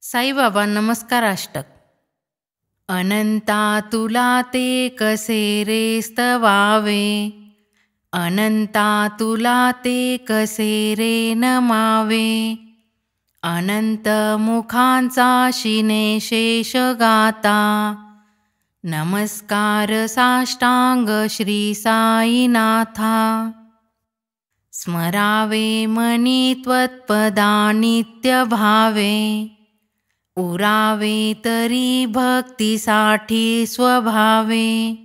साईबाबा नमस्काराष्टक. अनंता तुला ते कसे रे स्तवावे, अनंता तुला ते कसे रे नमावे. अनंत मुखांचा शिने शेष गाता, नमस्कार साष्टांग श्री साईनाथा. स्मरावे मनी त्वत्पदा नित्य भावे, उरावे तरी भक्तीसाठी स्वभावे.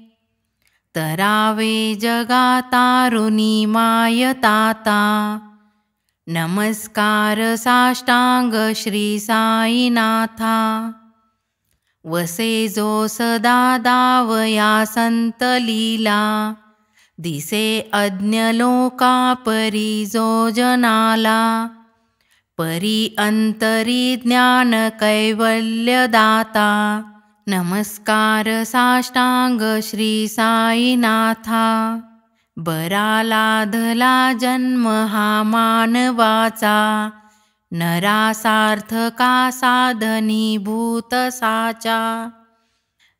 तरावे जगातारुणी माय ताता, नमस्कार साष्टांग श्री साईनाथा. वसे जो सदा दावया संत लीला, दिसे अज्ञ लोका परी जो जनाला. परी अंतरी ज्ञान कैवल्य दाता, नमस्कार साष्टांग श्री साईनाथा. बरा लाधला जन्म हा मानवाचा, नरा सार्थका साधनी भूत साचा.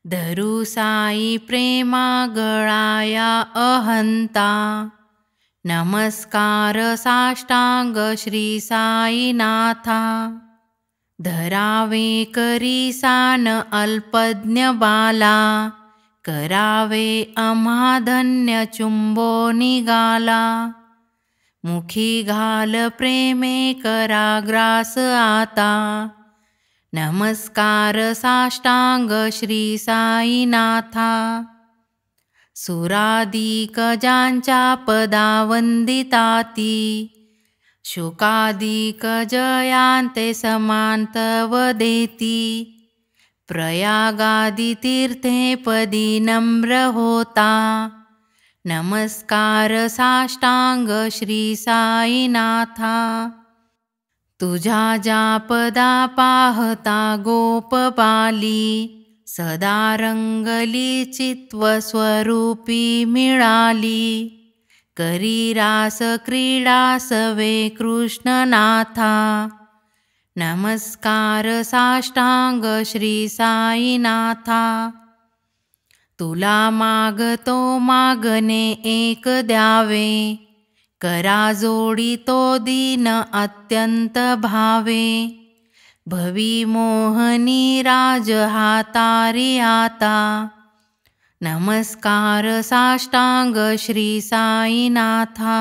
धरू साई प्रेमा गळाया अहंता, नमस्कार साष्टांग श्री साईनाथा. धरावे करी सान अल्पज्ञ बाला, करावे आम्हा धन्य चुंबो निगाला. मुखी घाल प्रेमे करा ग्रास आता, नमस्कार साष्टांग श्री साईनाथा. सुरादिक ज्यांच्या पदा वंदिताती, शुकादिक जयांते समांत वदेती. प्रयागादि तीर्थे पदी नम्र होता, नमस्कार साष्टांग श्री साईनाथा. तुझ्या ज्या पदा पाहता गोपबाली, सदा रंगली चित्व स्वरूपी मिळाली. करी रास क्रीडा सवे कृष्णनाथा, नमस्कार साष्टांग श्री साईनाथा. तुला मागतो मागणे एक द्यावे, करा जोडी तो दीन अत्यंत भावे. भवी मोहनी राज हातारी आता, नमस्कार साष्टांग श्री साईनाथा.